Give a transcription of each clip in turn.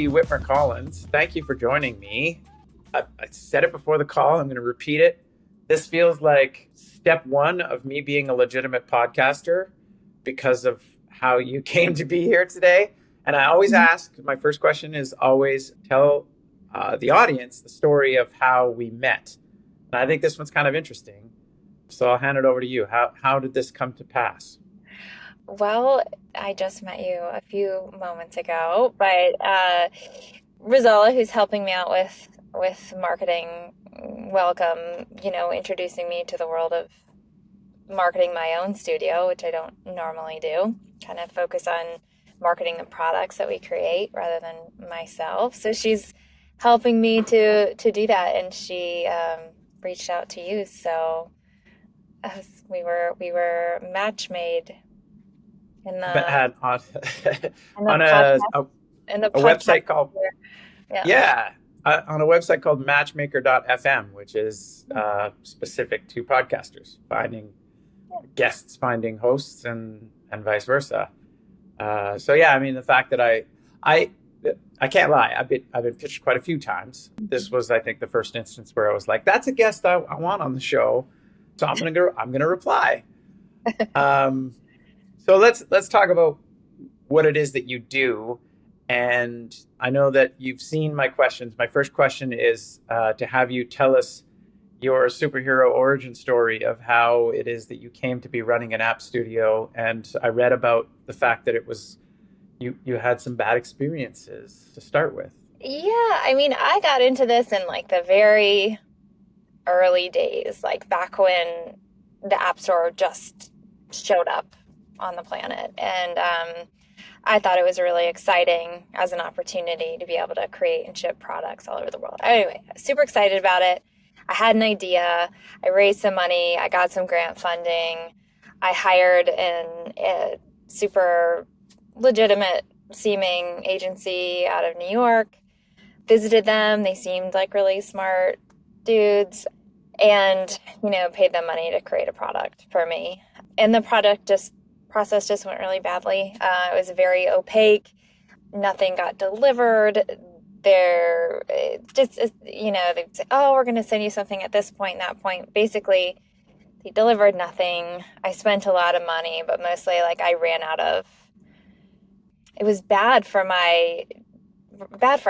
Lindsey Witmer Collins. Thank you for joining me. I said it before the call. I'm going to repeat it. This feels like step one of me being a legitimate podcaster because of how you came to be here today. And I always ask, my first question is always tell the audience the story of how we met. And I think this one's kind of interesting. So I'll hand it over to you. How did this come to pass? Well, I just met you a few moments ago, but Rosella, who's helping me out with marketing, welcome, introducing me to the world of marketing my own studio, which I don't normally do. Kind of focus on marketing the products that we create rather than myself. So she's helping me to do that, and she reached out to you. So we were match made in the On, in the on podcast in the a podcast. website called, Yeah. yeah, on a website called matchmaker.fm, which is specific to podcasters, finding guests, finding hosts, and vice versa. So yeah, I mean, the fact that I can't lie, I've been pitched quite a few times. This was, I think, the first instance where I was like, that's a guest I want on the show. So I'm gonna reply. So let's talk about what it is that you do. And I know that you've seen my questions. My first question is to have you tell us your superhero origin story of how it is that you came to be running an app studio. And I read about the fact that it was you had some bad experiences to start with. Yeah, I mean, I got into this in like the very early days, like back when the App Store just showed up on the planet. And I thought it was really exciting as an opportunity to be able to create and ship products all over the world. Anyway, super excited about it. I had an idea. I raised some money. I got some grant funding. I hired a super legitimate seeming agency out of New York, visited them. They seemed like really smart dudes, and paid them money to create a product for me. And the process just went really badly. It was very opaque. Nothing got delivered. They'd say, oh, we're going to send you something at this point and that point. Basically, they delivered nothing. I spent a lot of money, but mostly like I ran out of, it was bad for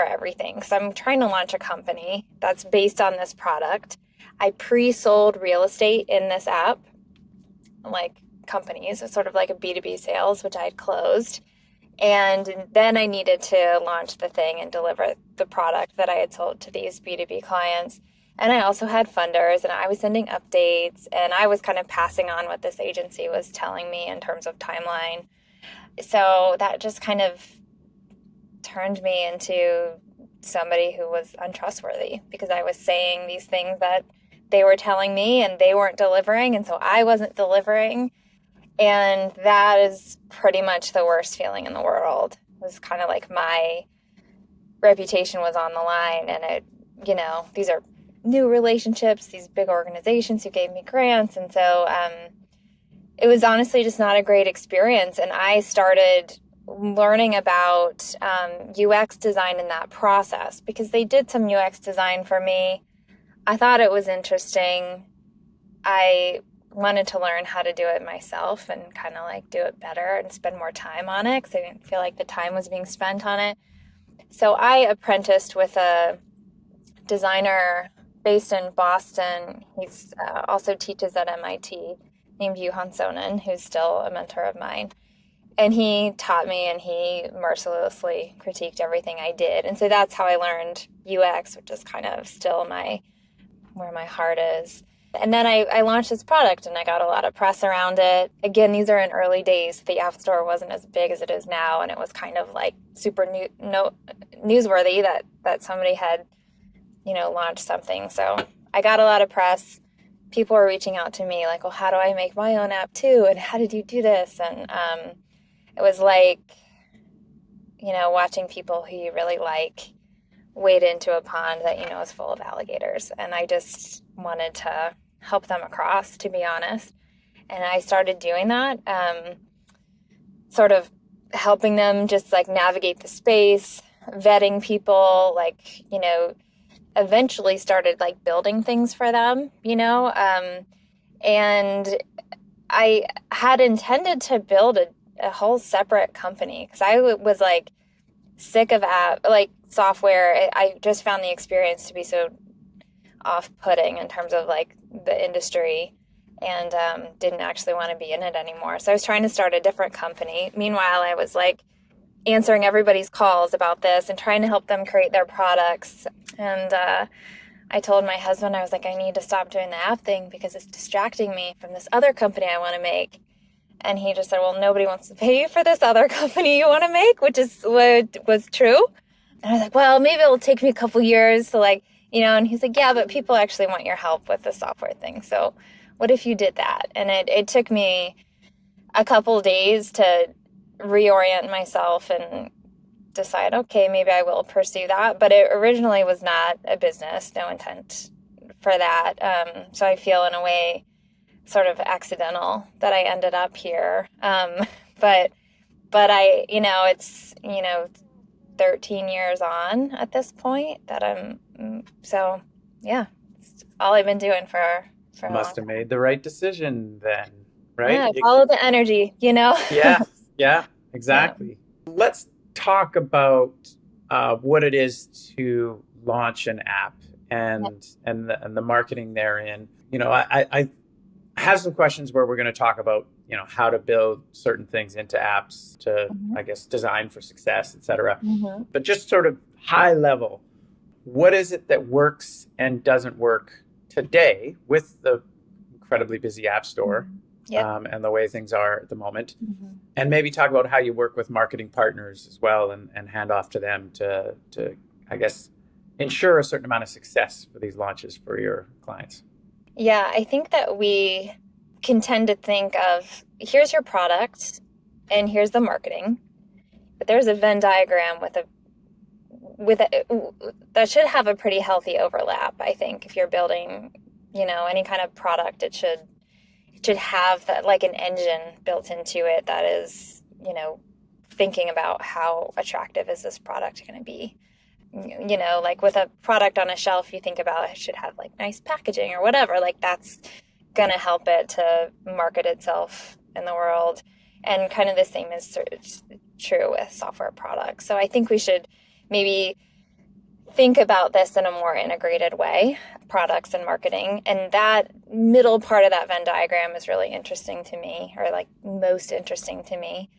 everything. Because I'm trying to launch a company that's based on this product. I pre-sold real estate in this app, like companies, sort of like a B2B sales, which I had closed. And then I needed to launch the thing and deliver the product that I had sold to these B2B clients. And I also had funders, and I was sending updates, and I was kind of passing on what this agency was telling me in terms of timeline. So that just kind of turned me into somebody who was untrustworthy, because I was saying these things that they were telling me and they weren't delivering, and so I wasn't delivering. And that is pretty much the worst feeling in the world. It was kind of like my reputation was on the line, and these are new relationships, these big organizations who gave me grants. And so it was honestly just not a great experience. And I started learning about UX design in that process, because they did some UX design for me. I thought it was interesting. I wanted to learn how to do it myself and kind of like do it better and spend more time on it, because I didn't feel like the time was being spent on it. So I apprenticed with a designer based in Boston. He's also teaches at MIT, named Juhan Sonnen, who's still a mentor of mine. And he taught me, and he mercilessly critiqued everything I did. And so that's how I learned UX, which is kind of still where my heart is. And then I launched this product, and I got a lot of press around it. Again, these are in early days. The App Store wasn't as big as it is now, and it was kind of like super newsworthy that somebody had, launched something. So I got a lot of press. People were reaching out to me like, well, how do I make my own app too? And how did you do this? And it was like, watching people who you really like wade into a pond that is full of alligators. And I just wanted to help them across, to be honest. And I started doing that, sort of helping them just like navigate the space, vetting people, like, eventually started like building things for them, and I had intended to build a whole separate company because I was like sick of software. I just found the experience to be so off-putting in terms of like the industry, and didn't actually want to be in it anymore. So I was trying to start a different company. Meanwhile, I was like answering everybody's calls about this and trying to help them create their products. And I told my husband, I was like, I need to stop doing the app thing because it's distracting me from this other company I want to make. And he just said, well, nobody wants to pay you for this other company you want to make, which is what was true. And I was like, well, maybe it'll take me a couple years to and he's like, yeah, but people actually want your help with the software thing. So what if you did that? And it took me a couple days to reorient myself and decide, okay, maybe I will pursue that. But it originally was not a business, no intent for that. So I feel in a way sort of accidental that I ended up here. But I, it's, 13 years on at this point that so yeah, it's all I've been doing for a long Must have time. made the right decision then, right? Yeah, follow the energy, Yeah, yeah, Yeah. exactly. Let's talk about what it is to launch an app and the marketing therein. I have some questions where we're going to talk about how to build certain things into apps to, Mhm. I guess, design for success, etc. Mhm. But just sort of high level, what is it that works and doesn't work today with the incredibly busy app store, Yep. and the way things are at the moment? Mhm. And maybe talk about how you work with marketing partners as well, and hand off to them to I guess, ensure a certain amount of success for these launches for your clients. Yeah, I think that we can tend to think of here's your product and here's the marketing, but there's a Venn diagram that should have a pretty healthy overlap. I think if you're building, any kind of product, it should have that, like an engine built into it that is, thinking about how attractive is this product going to be. Like with a product on a shelf, you think about it should have like nice packaging or whatever. Like that's going to help it to market itself in the world. And kind of the same is true with software products. So I think we should maybe think about this in a more integrated way, products and marketing. And that middle part of that Venn diagram is really interesting to me, or like most interesting to me.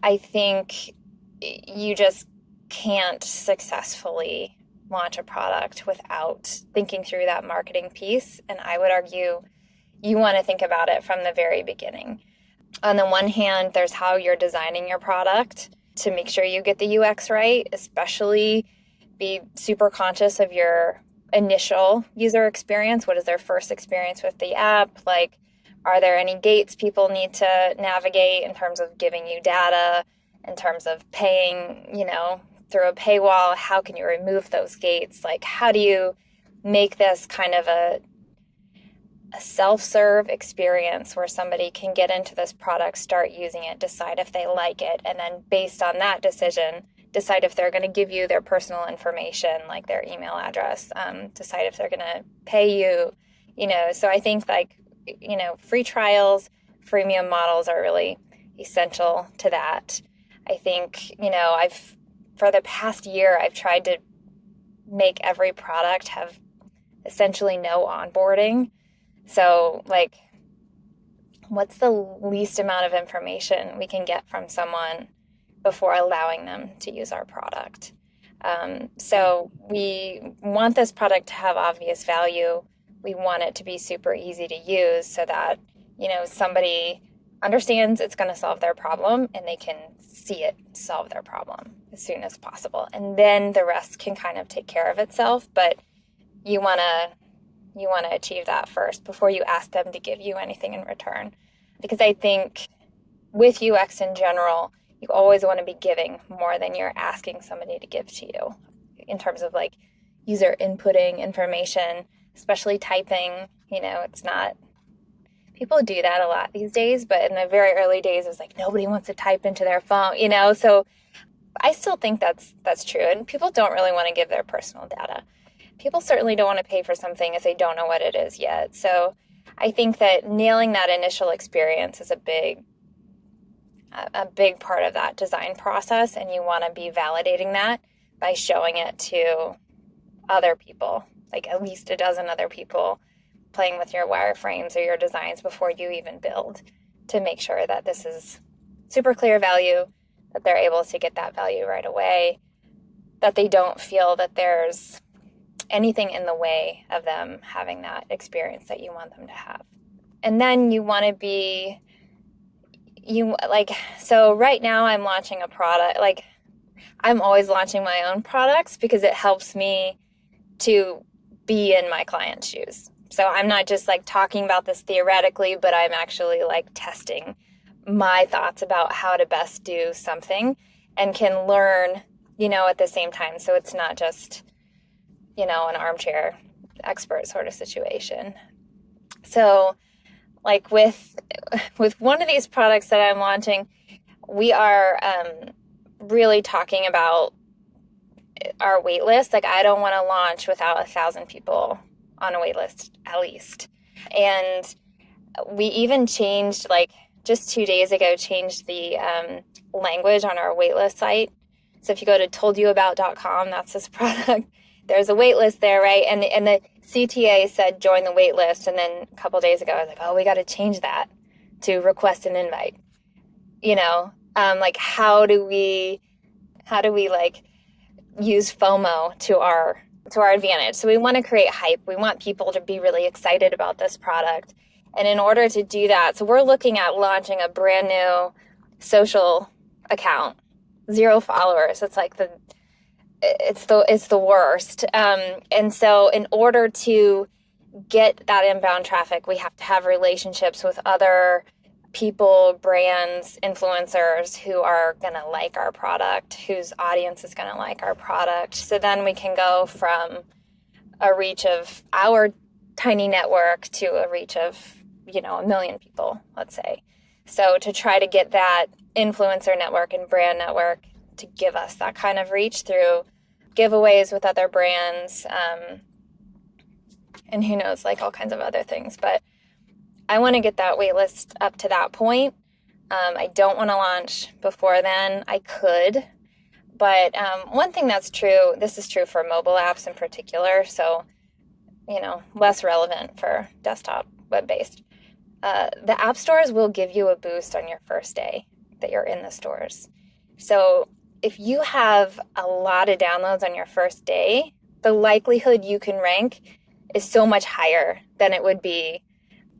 I think you just can't successfully launch a product without thinking through that marketing piece. And I would argue you want to think about it from the very beginning. On the one hand, there's how you're designing your product to make sure you get the UX right, especially be super conscious of your initial user experience. What is their first experience with the app? Like, are there any gates people need to navigate in terms of giving you data, in terms of paying, through a paywall? How can you remove those gates? Like, how do you make this kind of a self-serve experience where somebody can get into this product, start using it, decide if they like it, and then based on that decision, decide if they're going to give you their personal information, like their email address, decide if they're going to pay you, So I think free trials, freemium models are really essential to that. I think, for the past year, I've tried to make every product have essentially no onboarding. So, like, what's the least amount of information we can get from someone before allowing them to use our product? So we want this product to have obvious value. We want it to be super easy to use so that, somebody understands it's going to solve their problem and they can see it solve their problem as soon as possible. And then the rest can kind of take care of itself. But you want to achieve that first before you ask them to give you anything in return. Because I think with UX in general, you always want to be giving more than you're asking somebody to give to you in terms of like user inputting information, especially typing. It's not, people do that a lot these days, but in the very early days, it was like nobody wants to type into their phone, So I still think that's true. And people don't really want to give their personal data. People certainly don't want to pay for something if they don't know what it is yet. So I think that nailing that initial experience is a big part of that design process, and you want to be validating that by showing it to other people, like at least a dozen other people playing with your wireframes or your designs before you even build, to make sure that this is super clear value, that they're able to get that value right away, that they don't feel that there's anything in the way of them having that experience that you want them to have. And then you want to be, so right now I'm launching a product. Like, I'm always launching my own products because it helps me to be in my client's shoes. So I'm not just like talking about this theoretically, but I'm actually like testing my thoughts about how to best do something, and can learn, at the same time. So it's not just, an armchair expert sort of situation. So like with one of these products that I'm launching, we are really talking about our wait list. Like, I don't want to launch without 1,000 people on a wait list at least. And we even changed, like just 2 days ago, changed the language on our waitlist site. So if you go to toldyouabout.com, that's this product. There's a waitlist there, right? And the CTA said join the waitlist. And then a couple days ago, I was like, oh, we got to change that to request an invite. Like how do we like use FOMO to our advantage? So we want to create hype. We want people to be really excited about this product. And in order to do that, so we're looking at launching a brand new social account, 0 followers. It's like it's the worst. And so in order to get that inbound traffic, we have to have relationships with other people, brands, influencers who are going to like our product, whose audience is going to like our product. So then we can go from a reach of our tiny network to a reach of, 1 million people, let's say. So to try to get that influencer network and brand network to give us that kind of reach through giveaways with other brands, and who knows, like all kinds of other things. But I want to get that wait list up to that point. I don't want to launch before then. I could, but one thing that's true, this is true for mobile apps in particular, so, less relevant for desktop web-based. The app stores will give you a boost on your first day that you're in the stores. So if you have a lot of downloads on your first day, the likelihood you can rank is so much higher than it would be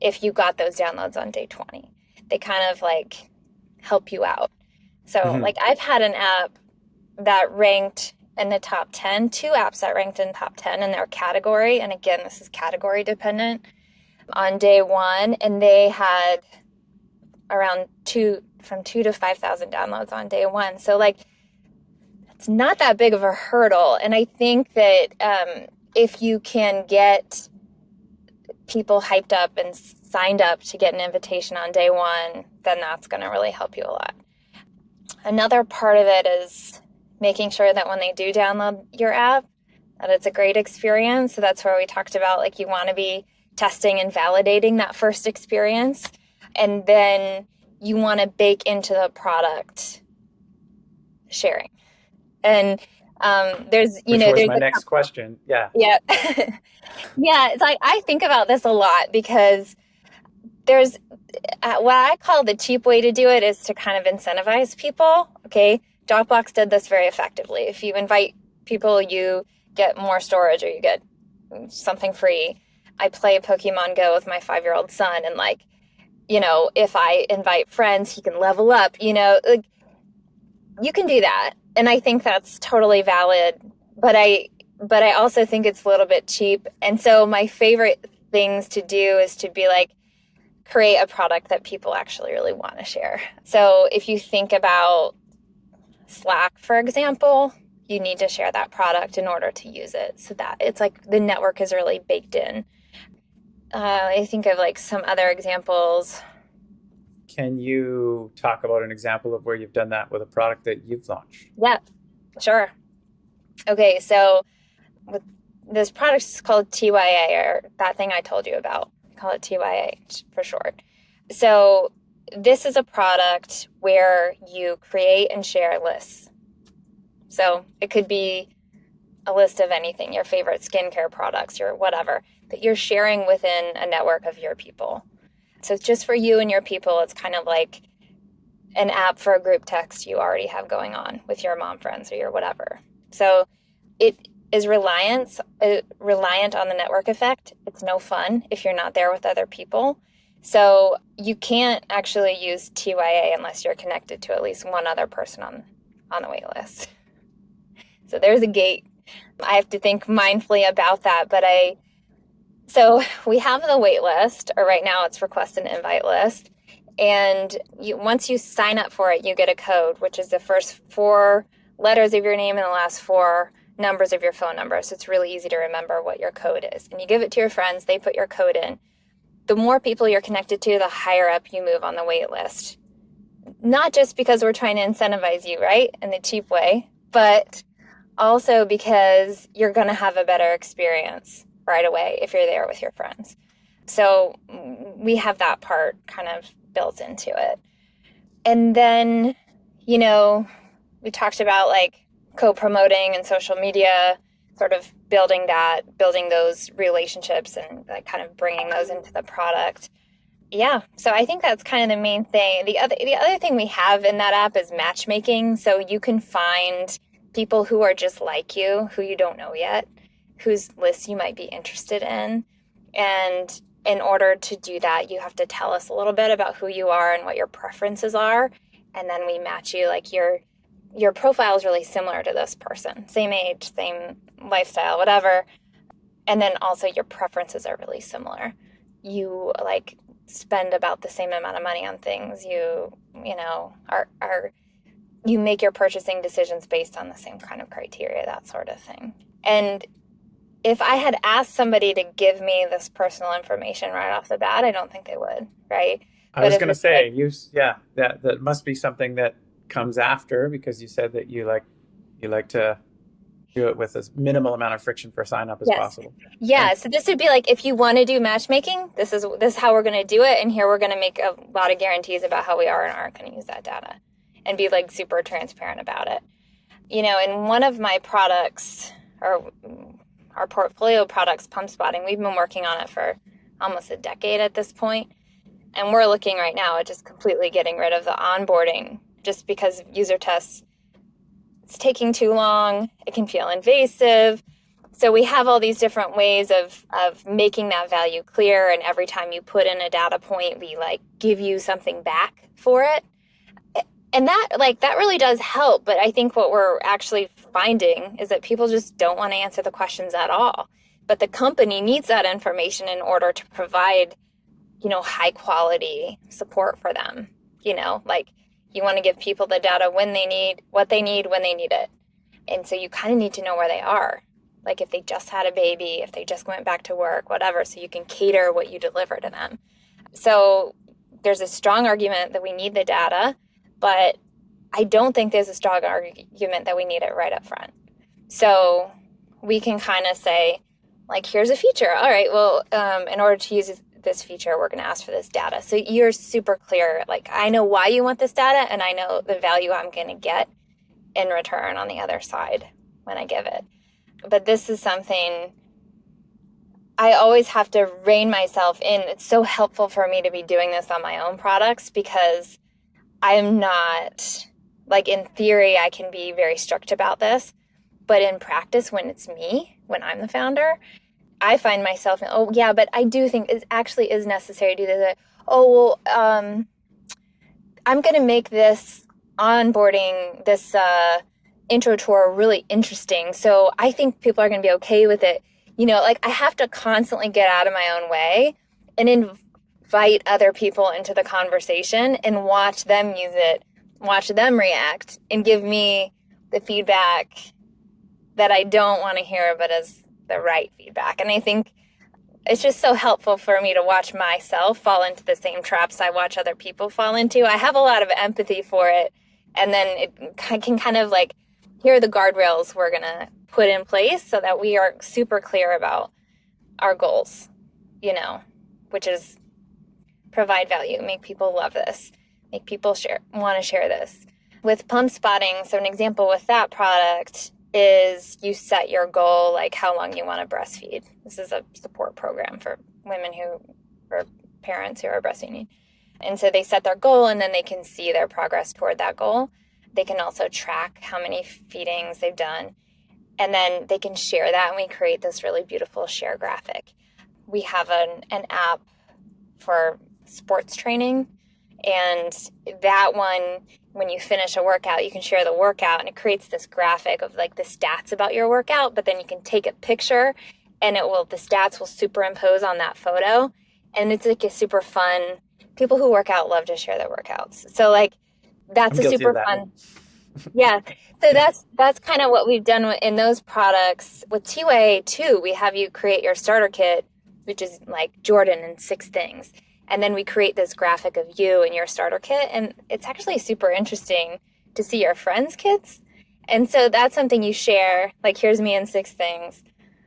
if you got those downloads on day 20. They kind of like help you out. So like I've had an app that ranked in the top 10, 2 apps that ranked in top 10 in their category. And again, this is category dependent on day 1. And they had around from 2 to 5,000 downloads on day 1. So like, it's not that big of a hurdle. And I think that if you can get people hyped up and signed up to get an invitation on day 1, then that's going to really help you a lot. Another part of it is making sure that when they do download your app, that it's a great experience. So that's where we talked about, like, you want to be testing and validating that first experience. And then you want to bake into the product sharing. And there's, Which was there's my next question. Yeah. Yeah. Yeah. It's like, I think about this a lot because there's what I call the cheap way to do it is to kind of incentivize people. Okay. Dropbox did this very effectively. If you invite people, you get more storage or you get something free. I play Pokemon Go with my 5-year-old son, and like, if I invite friends, he can level up, like, you can do that. And I think that's totally valid, but I also think it's a little bit cheap. And so my favorite things to do is to be like, create a product that people actually really want to share. So if you think about Slack, for example, you need to share that product in order to use it. So that it's like the network is really baked in. I think of like some other examples. Can you talk about an example of where you've done that with a product that you've launched? Yeah, sure. Okay, so with this product is called TYA, or that thing I told you about. I call it TYA for short. So this is a product where you create and share lists. So it could be a list of anything, your favorite skincare products, your whatever, that you're sharing within a network of your people. So it's just for you and your people. It's kind of like an app for a group text you already have going on with your mom friends or your whatever. So it is reliant on the network effect. It's no fun if you're not there with other people. So you can't actually use TYA unless you're connected to at least one other person on the wait list. So there's a gate. I have to think mindfully about that. So we have the wait list, or right now it's request and invite list. And once you sign up for it, you get a code, which is the first 4 letters of your name and the last 4 numbers of your phone number. So it's really easy to remember what your code is. And you give it to your friends, they put your code in. The more people you're connected to, the higher up you move on the wait list. Not just because we're trying to incentivize you, right, in the cheap way, but also because you're going to have a better experience right away if you're there with your friends. So we have that part kind of built into it. And then, we talked about like co-promoting and social media, sort of building those relationships and like kind of bringing those into the product. Yeah. So I think that's kind of the main thing. The other thing we have in that app is matchmaking. So you can find people who are just like you, who you don't know yet, whose lists you might be interested in. And in order to do that, you have to tell us a little bit about who you are and what your preferences are. And then we match you, like your profile is really similar to this person, same age, same lifestyle, whatever. And then also your preferences are really similar. You like spend about the same amount of money on things. You make your purchasing decisions based on the same kind of criteria, that sort of thing. And if I had asked somebody to give me this personal information right off the bat, I don't think they would, right? I was going to say, that must be something that comes after, because you said that you like to do it with as minimal amount of friction for sign up as possible. Yeah. So this would be like, if you want to do matchmaking, this is how we're going to do it. And here we're going to make a lot of guarantees about how we are and aren't going to use that data and be like super transparent about it. In one of my products, or our portfolio products, Pump Spotting, we've been working on it for almost a decade at this point. And we're looking right now at just completely getting rid of the onboarding, just because user tests, it's taking too long. It can feel invasive. So we have all these different ways of making that value clear. And every time you put in a data point, we like give you something back for it. And that really does help. But I think what we're actually finding is that people just don't want to answer the questions at all. But the company needs that information in order to provide, high quality support for them. Like you want to give people the data when they need, what they need, when they need it. And so you kind of need to know where they are. Like if they just had a baby, if they just went back to work, whatever, so you can cater what you deliver to them. So there's a strong argument that we need the data, but I don't think there's a strong argument that we need it right up front. So we can kind of say, like, here's a feature. All right, well, in order to use this feature, we're going to ask for this data. So you're super clear. Like, I know why you want this data, and I know the value I'm going to get in return on the other side when I give it. But this is something I always have to rein myself in. It's so helpful for me to be doing this on my own products, because I'm not, like, in theory, I can be very strict about this. But in practice, when it's me, when I'm the founder, I find myself, but I do think it actually is necessary to do that. I'm going to make this onboarding, this intro tour really interesting. So I think people are going to be okay with it. I have to constantly get out of my own way and invite other people into the conversation and watch them use it, watch them react, and give me the feedback that I don't want to hear, but as the right feedback. And I think it's just so helpful for me to watch myself fall into the same traps I watch other people fall into. I have a lot of empathy for it. And then it can kind of like, here are the guardrails we're going to put in place so that we are super clear about our goals, which is provide value, make people love this, make people want to share this. With pump spotting, so an example with that product is you set your goal, like how long you want to breastfeed. This is a support program for parents who are breastfeeding. And so they set their goal and then they can see their progress toward that goal. They can also track how many feedings they've done. And then they can share that, and we create this really beautiful share graphic. We have an app for sports training, and that one, when you finish a workout, you can share the workout, and it creates this graphic of like the stats about your workout, but then you can take a picture and the stats will superimpose on that photo. And it's like a super fun, people who work out love to share their workouts. So like, that's a super fun. Yeah. So that's kind of what we've done in those products. With TYA too, we have you create your starter kit, which is like Jordan and 6 things. And then we create this graphic of you and your starter kit. And it's actually super interesting to see your friends' kits. And so that's something you share, like, here's me in 6 things.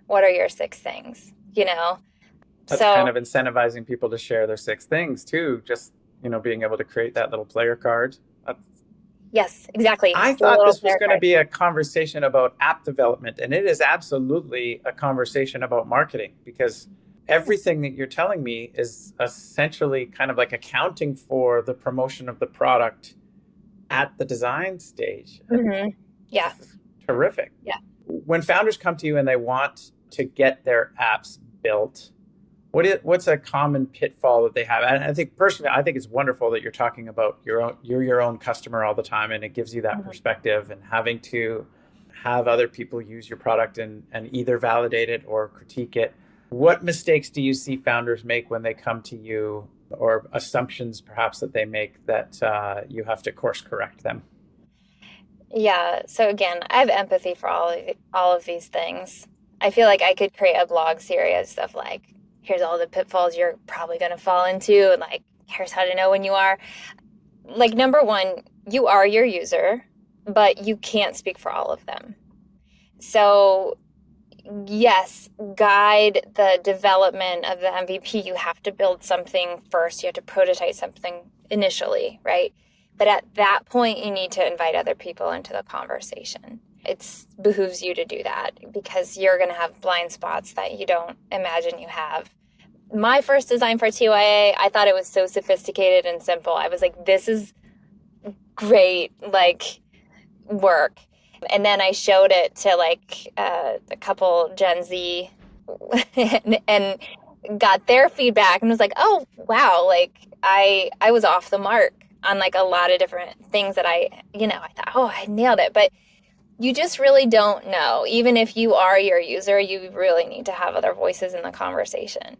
What are your 6 things? That's kind of incentivizing people to share their 6 things too. Just, being able to create that little player card. Yes, exactly. I thought this was going to be a conversation about app development, and it is absolutely a conversation about marketing, because everything that you're telling me is essentially kind of like accounting for the promotion of the product at the design stage. Mm-hmm. Yeah. Terrific. Yeah. When founders come to you and they want to get their apps built, what's a common pitfall that they have? And I think personally, it's wonderful that you're talking about you're your own customer all the time, and it gives you that mm-hmm. perspective, and having to have other people use your product and either validate it or critique it. What mistakes do you see founders make when they come to you, or assumptions perhaps that they make that you have to course correct them? Yeah. So again, I have empathy for all of these things. I feel like I could create a blog series of like, here's all the pitfalls you're probably going to fall into, and like, here's how to know when you are. Like, number one, you are your user, but you can't speak for all of them. So yes, guide the development of the MVP. You have to build something first. You have to prototype something initially, right? But at that point, you need to invite other people into the conversation. It behooves you to do that, because you're going to have blind spots that you don't imagine you have. My first design for TYA, I thought it was so sophisticated and simple. I was like, this is great, like, work. And then I showed it to like a couple Gen Z and got their feedback and was like, oh, wow, like I was off the mark on like a lot of different things that I thought, oh, I nailed it. But you just really don't know. Even if you are your user, you really need to have other voices in the conversation.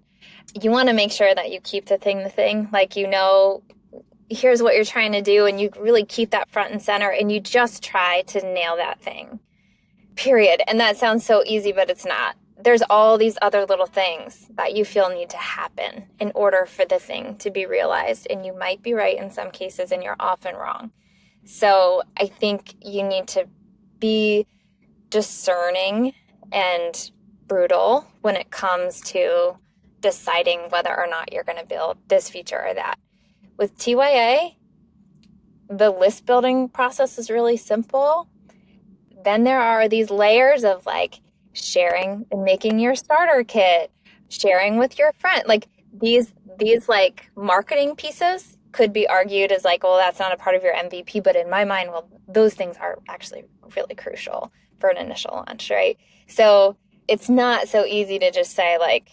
You want to make sure that you keep the thing, like, here's what you're trying to do, and you really keep that front and center, and you just try to nail that thing, period. And that sounds so easy, but it's not. There's all these other little things that you feel need to happen in order for the thing to be realized. And you might be right in some cases, and you're often wrong. So I think you need to be discerning and brutal when it comes to deciding whether or not you're going to build this feature or that. With TYA, the list building process is really simple. Then there are these layers of like sharing and making your starter kit, sharing with your friend. Like these like marketing pieces could be argued as like, well, that's not a part of your MVP. But in my mind, well, those things are actually really crucial for an initial launch, right? So it's not so easy to just say like,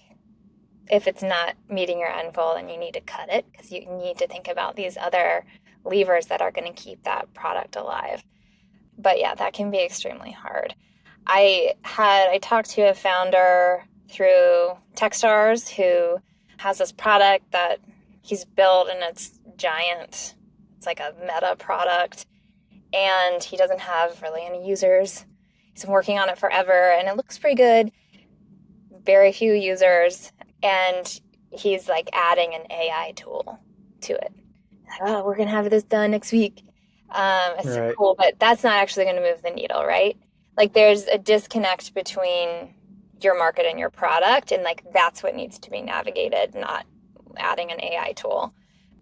if it's not meeting your end goal, then you need to cut it, because you need to think about these other levers that are going to keep that product alive. But yeah, that can be extremely hard. I talked to a founder through Techstars who has this product that he's built, and it's giant. It's like a meta product, and he doesn't have really any users. He's been working on it forever, and it looks pretty good. Very few users. And he's like adding an AI tool to it. Like, oh, we're going to have this done next week. It's Right. cool, but that's not actually going to move the needle, right? Like there's a disconnect between your market and your product, and like that's what needs to be navigated, not adding an AI tool.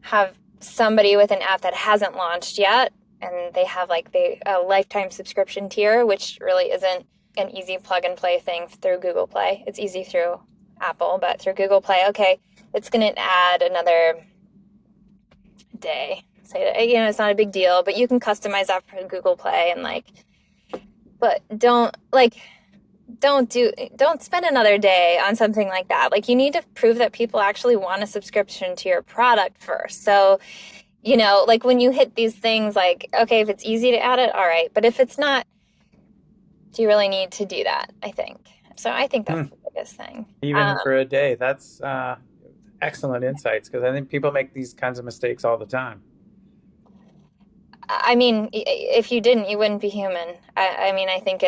Have somebody with an app that hasn't launched yet, and they have like a lifetime subscription tier, which really isn't an easy plug and play thing through Google Play. It's easy through Apple, but through Google Play, okay, it's going to add another day. Say, you know, it's not a big deal, but you can customize that for Google Play and like, but don't spend another day on something like that. Like you need to prove that people actually want a subscription to your product first. So, you know, like when you hit these things, like, okay, if it's easy to add it, all right. But if it's not, do you really need to do that? I think. So I think that's the biggest thing. Even for a day. That's excellent insights, because I think people make these kinds of mistakes all the time. I mean, if you didn't, you wouldn't be human. I mean, I think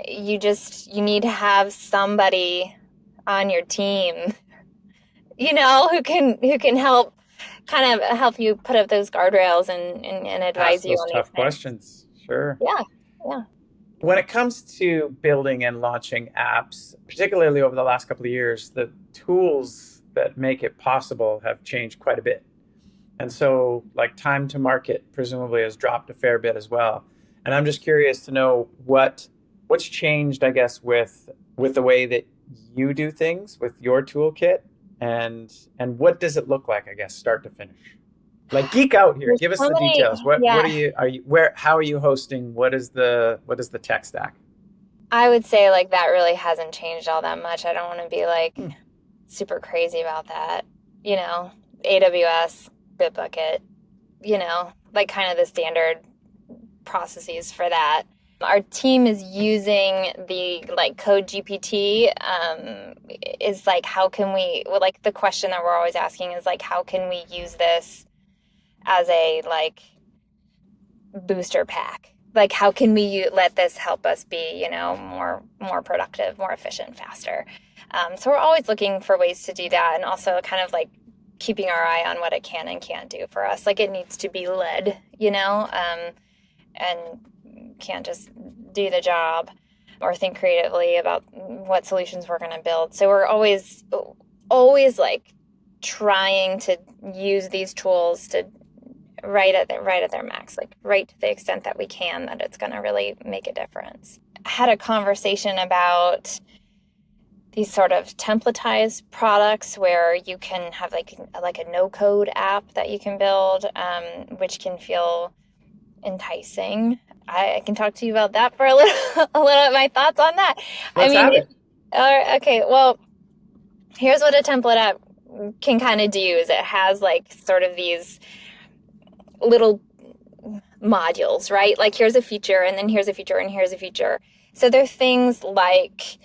you need to have somebody on your team, you know, who can help you put up those guardrails and advise Ask you those on these tough things. questions. Sure. Yeah, yeah. When it comes to building and launching apps, particularly over the last couple of years, the tools that make it possible have changed quite a bit. And so, like, time to market presumably has dropped a fair bit as well. And I'm just curious to know what's changed, I guess, with the way that you do things with your toolkit, and what does it look like, I guess, start to finish? Like, geek out here. There's Give us so the many, details. What yeah. are you where how are you hosting? What is the tech stack? I would say like that really hasn't changed all that much. I don't want to be like Hmm. super crazy about that. You know, AWS, Bitbucket, you know, like kind of the standard processes for that. Our team is using the like code GPT, is like how can we, well, like the question that we're always asking is like how can we use this as a like booster pack? Like how can we let this help us be, you know, more productive, more efficient, faster? So we're always looking for ways to do that, and also kind of like keeping our eye on what it can and can't do for us. Like it needs to be led, you know, and can't just do the job or think creatively about what solutions we're going to build. So we're always like trying to use these tools to right at their max, like right to the extent that we can, that it's going to really make a difference. I had a conversation about these sort of templatized products where you can have like a no code app that you can build, which can feel enticing. I can talk to you about that for a little my thoughts on that. I Let's mean, have it. okay, well, here's what a template app can kind of do is it has like sort of these little modules, right? Like here's a feature, and then here's a feature, and here's a feature. So there are things like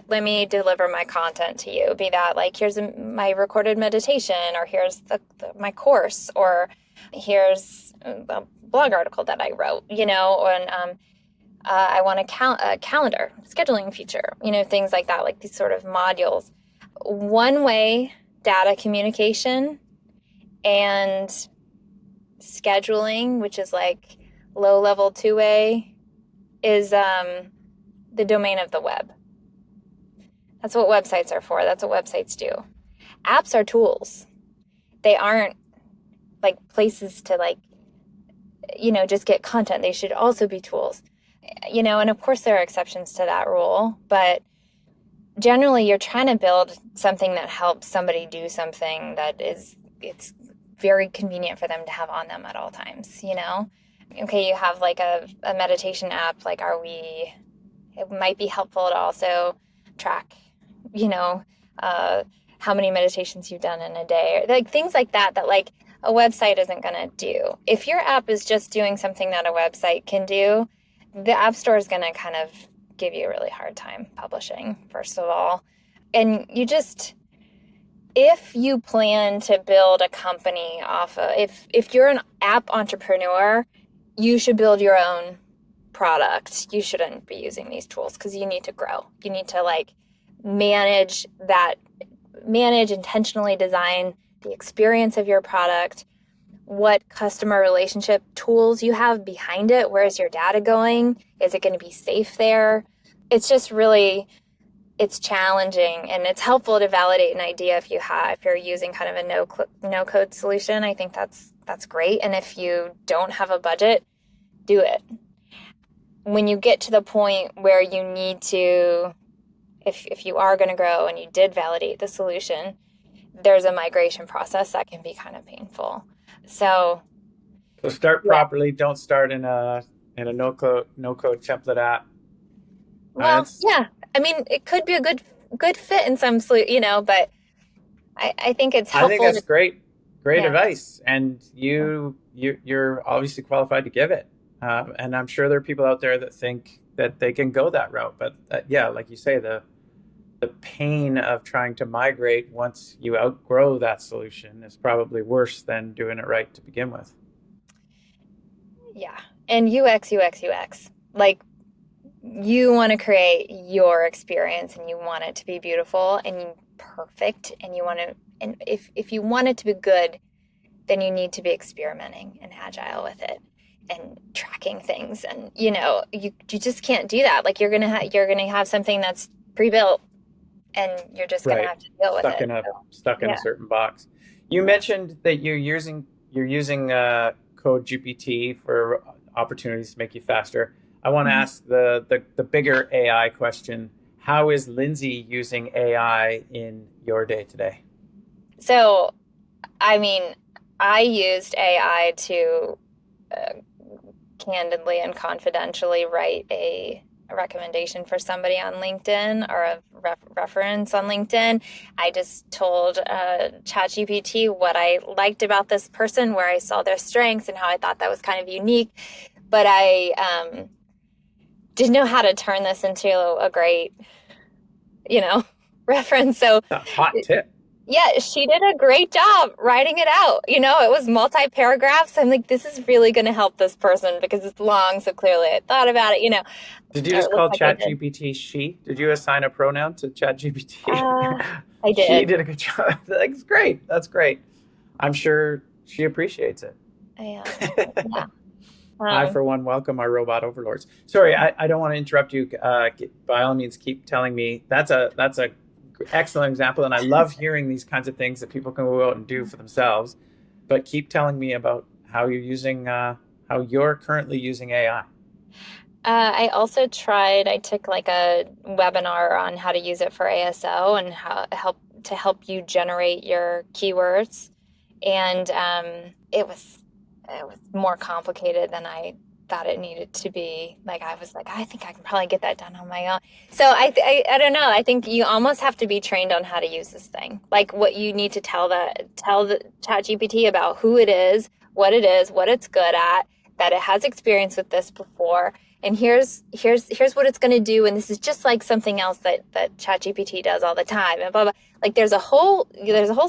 let me deliver my content to you. Be that like here's my recorded meditation, or here's my course, or here's a blog article that I wrote, you know, and I want a calendar scheduling feature, you know, things like that, like these sort of modules. One way data communication and scheduling, which is like low level two-way, is the domain of the web. That's what websites are for. That's what websites do. Apps are tools. They aren't like places to like, you know, just get content. They should also be tools, you know, and of course there are exceptions to that rule, but generally you're trying to build something that helps somebody do something that it's very convenient for them to have on them at all times, you know? Okay, you have like a meditation app, like it might be helpful to also track, you know, how many meditations you've done in a day, or like things like that like a website isn't going to do. If your app is just doing something that a website can do, the App Store is going to kind of give you a really hard time publishing, first of all. And if you plan to build a company off of, if you're an app entrepreneur, you should build your own product, you shouldn't be using these tools because you need to grow. You need to like manage, intentionally design the experience of your product, what customer relationship tools you have behind it. Where's your data going? Is it going to be safe there? It's just really, it's challenging, and it's helpful to validate an idea if you're using kind of a no code solution. I think that's great. And if you don't have a budget, do it. When you get to the point where you need to, if you are going to grow and you did validate the solution, there's a migration process that can be kind of painful. So start properly. Don't start in a no code template app. Well, yeah. I mean, it could be a good fit in some, but I think it's helpful. I think that's great advice, and you're obviously qualified to give it. And I'm sure there are people out there that think that they can go that route, but like you say, the pain of trying to migrate once you outgrow that solution is probably worse than doing it right to begin with. Yeah. And UX, like, you want to create your experience and you want it to be beautiful and perfect, and if you want it to be good, then you need to be experimenting and agile with it and tracking things. And you just can't do that. Like, you're gonna have something that's pre-built, and you're just gonna have to deal with it. Stuck in a certain box. You mentioned that you're using Code GPT for opportunities to make you faster. I want to ask the bigger AI question. How is Lindsey using AI in your day today? So, I mean, I used AI to candidly and confidentially write a recommendation for somebody on LinkedIn, or a reference on LinkedIn. I just told ChatGPT what I liked about this person, where I saw their strengths and how I thought that was kind of unique. But I didn't know how to turn this into a great, reference. So a hot tip. Yeah, she did a great job writing it out. It was multi-paragraphs. I'm like, this is really going to help this person because it's long. So clearly I thought about it, Did you just call ChatGPT she? Did you assign a pronoun to ChatGPT? I did. She did a good job. That's great. That's great. I'm sure she appreciates it. Yeah. I, for one, welcome our robot overlords. Sorry, I don't want to interrupt you. By all means, keep telling me. That's a excellent example, and I love hearing these kinds of things that people can go out and do for themselves. But keep telling me about how you're currently using AI. I also I took like a webinar on how to use it for ASO and how to help you generate your keywords, and it was more complicated than I thought it needed to be. Like, I was like, I think I can probably get that done on my own. So I don't know. I think you almost have to be trained on how to use this thing. Like, what you need to tell the ChatGPT about who it is, what it's good at, that it has experience with this before, and here's what it's going to do, and this is just like something else that ChatGPT does all the time, and blah blah. Like, there's a whole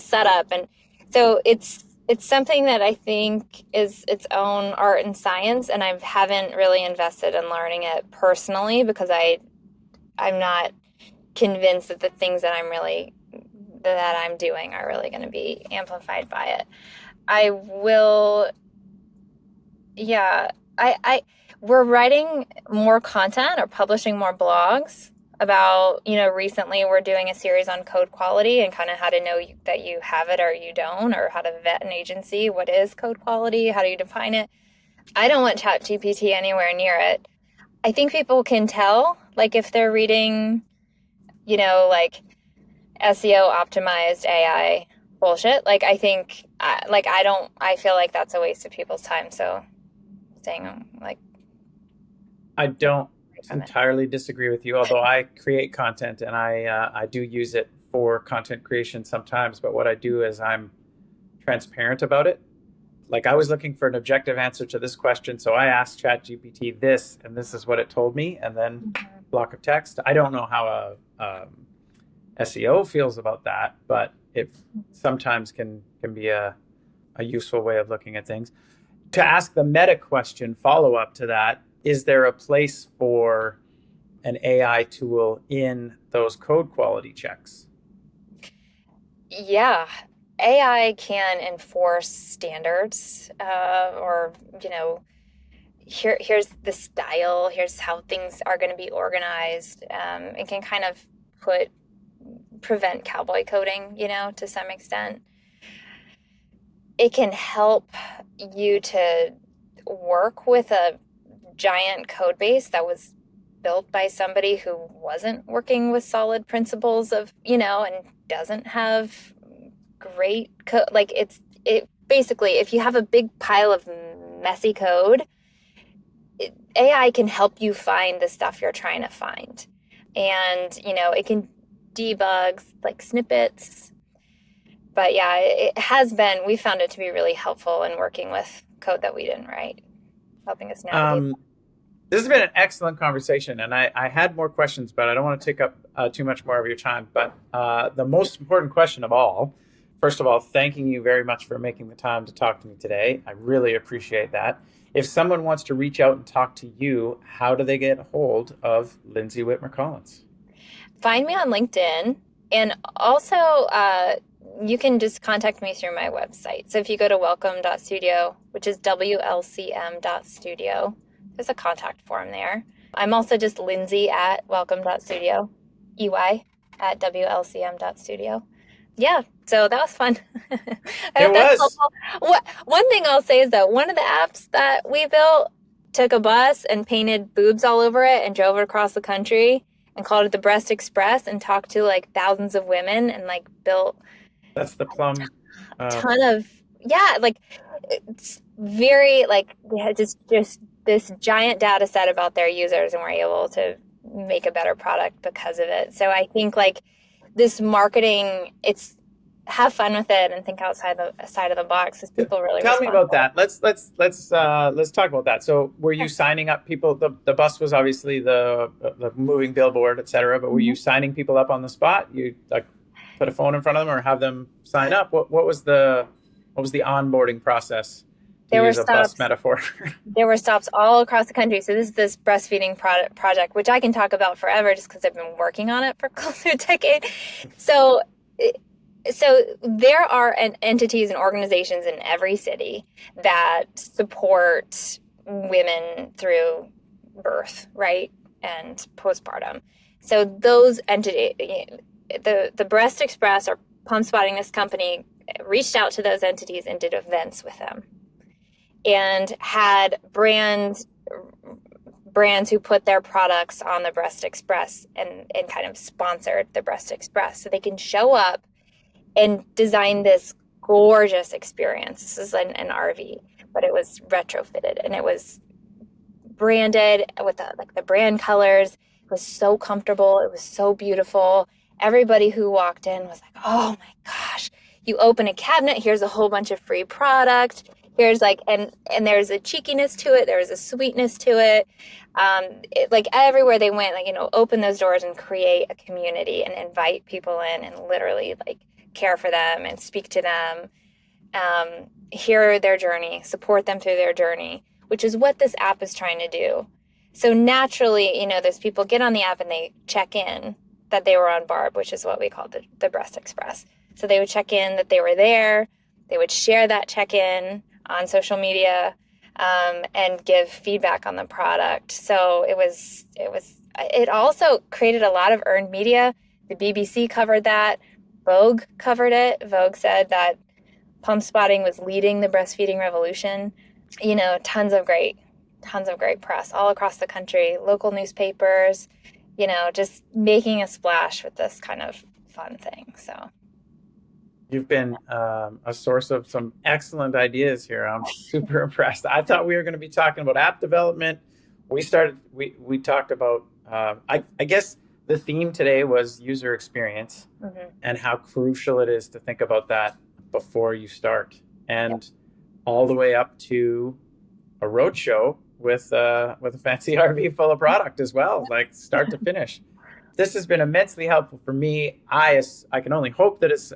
setup, and so it's something that I think is its own art and science, and I haven't really invested in learning it personally because I'm not convinced that the things that I'm doing are really going to be amplified by it. I will, yeah, we're writing more content or publishing more blogs about, recently we're doing a series on code quality and kind of how to know that you have it or you don't, or how to vet an agency. What is code quality? How do you define it? I don't want ChatGPT anywhere near it. I think people can tell, like, if they're reading, like SEO optimized AI bullshit. Like, I think, I feel like that's a waste of people's time. So saying, like, I don't entirely disagree with you, although I create content and I do use it for content creation sometimes. But what I do is I'm transparent about it. Like, I was looking for an objective answer to this question, so I asked ChatGPT this, and this is what it told me, and then block of text. I don't know how a SEO feels about that, but it sometimes can be a useful way of looking at things. To ask the meta question follow up to that, is there a place for an AI tool in those code quality checks? Yeah, AI can enforce standards, or, here's the style, here's how things are going to be organized. It can kind of prevent cowboy coding, to some extent. It can help you to work with a giant code base that was built by somebody who wasn't working with solid principles and doesn't have great code. Like it basically, if you have a big pile of messy code, AI can help you find the stuff you're trying to find. And, it can debug like snippets. But yeah, we found it to be really helpful in working with code that we didn't write, helping us navigate. This has been an excellent conversation, and I had more questions, but I don't want to take up too much more of your time. But the most important question of all, first of all, thanking you very much for making the time to talk to me today. I really appreciate that. If someone wants to reach out and talk to you, how do they get a hold of Lindsey Witmer Collins? Find me on LinkedIn, and also you can just contact me through my website. So if you go to welcome.studio, which is WLCM.studio, there's a contact form there. I'm also just Lindsey at welcome.studio, EY at WLCM.studio. Yeah, so that was fun. It was. One thing I'll say is that one of the apps that we built took a bus and painted boobs all over it and drove it across the country and called it the Breast Express and talked to like thousands of women and like built. That's the Plum. Ton of, yeah, like it's very like we had just this giant data set about their users, and we're able to make a better product because of it. So I think like this marketing, it's have fun with it and think outside the side of the box, because people really tell me about that. Let's talk about that. So were you signing up people? The bus was obviously the moving billboard, et cetera, but were you signing people up on the spot? You like put a phone in front of them or have them sign up? What was the onboarding process? There were use a bus metaphor. There were stops all across the country. So this breastfeeding project, which I can talk about forever just because I've been working on it for close to a decade. So there are entities and organizations in every city that support women through birth, right, and postpartum. So those entities, the Breast Express or Pump Spotting, this company, reached out to those entities and did events with them, and had brands who put their products on the Breast Express and kind of sponsored the Breast Express, so they can show up and design this gorgeous experience. This is an RV, but it was retrofitted and it was branded with the brand colors. It was so comfortable. It was so beautiful. Everybody who walked in was like, oh my gosh, you open a cabinet, here's a whole bunch of free product. Here's and there's a cheekiness to it. There's a sweetness to it. Like everywhere they went, open those doors and create a community and invite people in and literally care for them and speak to them, hear their journey, support them through their journey, which is what this app is trying to do. So naturally, those people get on the app and they check in that they were on Barb, which is what we call the Breast Express. So they would check in that they were there. They would share that check-in on social media, and give feedback on the product. So it also created a lot of earned media. The BBC covered that. Vogue covered it. Vogue said that Pump Spotting was leading the breastfeeding revolution. Tons of great press all across the country, local newspapers, just making a splash with this kind of fun thing. So you've been a source of some excellent ideas here. I'm super impressed. I thought we were going to be talking about app development. We talked about, I guess the theme today was user experience, mm-hmm. and how crucial it is to think about that before you start, and all the way up to a roadshow with a fancy RV full of product as well, like start to finish. This has been immensely helpful for me. I can only hope that it's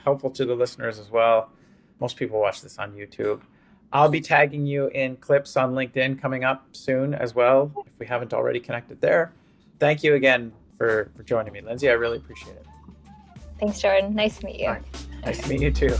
helpful to the listeners as well. Most people watch this on YouTube. I'll be tagging you in clips on LinkedIn coming up soon as well, if we haven't already connected there. Thank you again for joining me, Lindsey. I really appreciate it. Thanks, Jordan. Nice to meet you. Nice to meet you too.